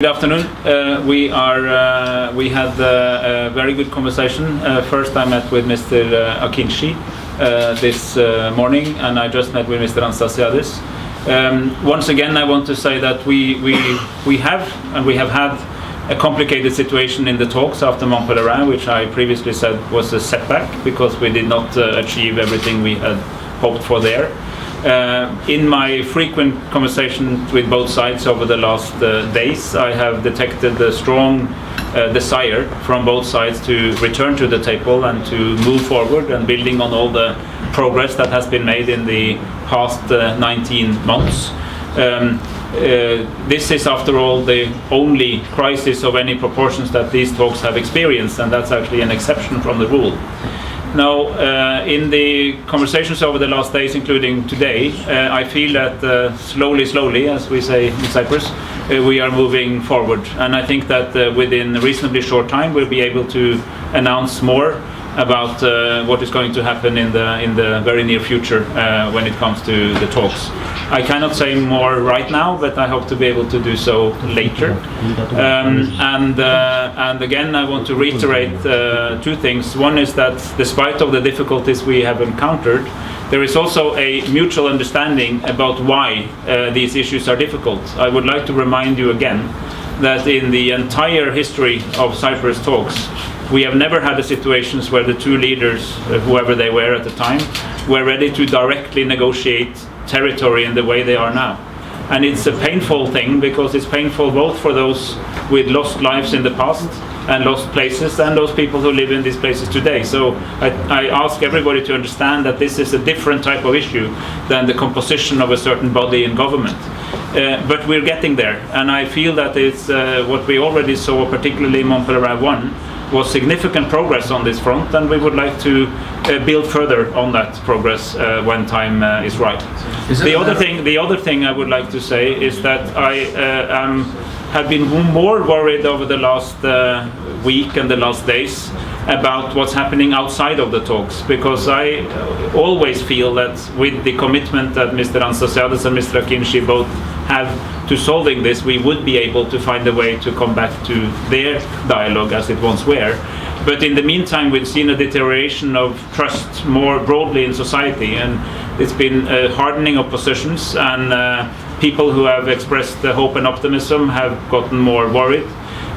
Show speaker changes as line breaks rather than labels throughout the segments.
Good afternoon. We had a very good conversation. First I met with Mr. Akıncı this morning, and I just met with Mr. Anastasiades. Once again, I want to say that we have had a complicated situation in the talks after Mont Pèlerin, which I previously said was a setback because we did not achieve everything we had hoped for there. In my frequent conversations with both sides over the last days, I have detected a strong desire from both sides to return to the table and to move forward and building on all the progress that has been made in the past 19 months. This is, after all, the only crisis of any proportions that these talks have experienced, and that's actually an exception from the rule. Now, in the conversations over the last days, including today, I feel that slowly, as we say in Cyprus, we are moving forward. And I think that within a reasonably short time, we'll be able to announce more about what is going to happen in the very near future when it comes to the talks. I cannot say more right now, but I hope to be able to do so later. And again, I want to reiterate two things. One is that despite of the difficulties we have encountered, there is also a mutual understanding about why these issues are difficult. I would like to remind you again that in the entire history of Cyprus talks, we have never had situations where the two leaders, whoever they were at the time, were ready to directly negotiate territory in the way they are now. And it's a painful thing because it's painful both for those with lost lives in the past and lost places and those people who live in these places today. So I ask everybody to understand that this is a different type of issue than the composition of a certain body in government. But we're getting there, and I feel that it's what we already saw, particularly in Mont Pèlerin 1, was significant progress on this front, and we would like to build further on that progress when time is right. The other thing I would like to say is that I have been more worried over the last week and the last days about what's happening outside of the talks, because I always feel that with the commitment that Mr. Anastasiades and Mr. Akıncı both have to solving this, we would be able to find a way to come back to their dialogue as it once were. But in the meantime, we've seen a deterioration of trust more broadly in society, and it's been a hardening of positions, and people who have expressed hope and optimism have gotten more worried.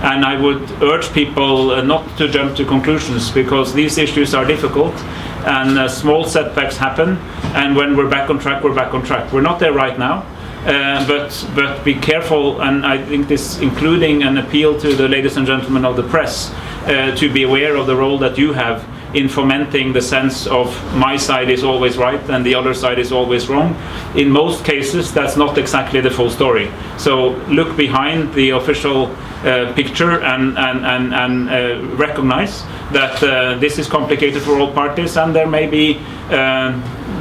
And I would urge people not to jump to conclusions, because these issues are difficult and small setbacks happen, and when we're back on track, we're back on track. We're not there right now. But be careful, and I think this including an appeal to the ladies and gentlemen of the press to be aware of the role that you have in fomenting the sense of my side is always right and the other side is always wrong. In most cases, that's not exactly the full story. So look behind the official picture and recognize that this is complicated for all parties, and there may be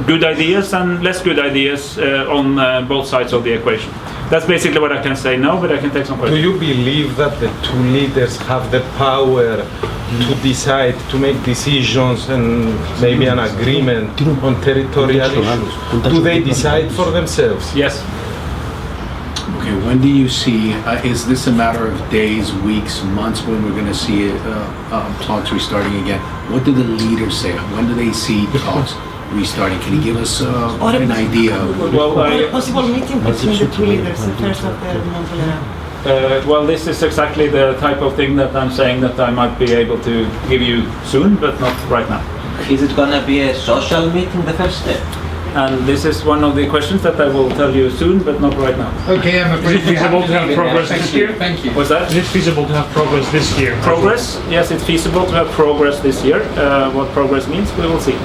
good ideas and less good ideas on both sides of the equation. That's basically what I can say now, but I can take some questions.
Do you believe that the two leaders have the power to decide, to make decisions and maybe an agreement on territorial issues? Do they decide for themselves?
Yes.
Okay, when do you see, is this a matter of days, weeks, months when we're going to see talks restarting again? What do the leaders say? When do they see talks restarting? Can you give us an idea?
Possible meeting between the two leaders, first of the Mont Pèlerin.
Well, this is exactly the type of thing that I'm saying that I might be able to give you soon, but not right now.
Is it gonna be a social meeting, the first step?
And this is one of the questions that I will tell you soon, but not right now.
Okay, I'm afraid. Is it feasible to have progress this year?
Thank you.
What's that?
Is it feasible to have progress this year?
Progress? Yes, it's feasible to have progress this year. What progress means, we will see.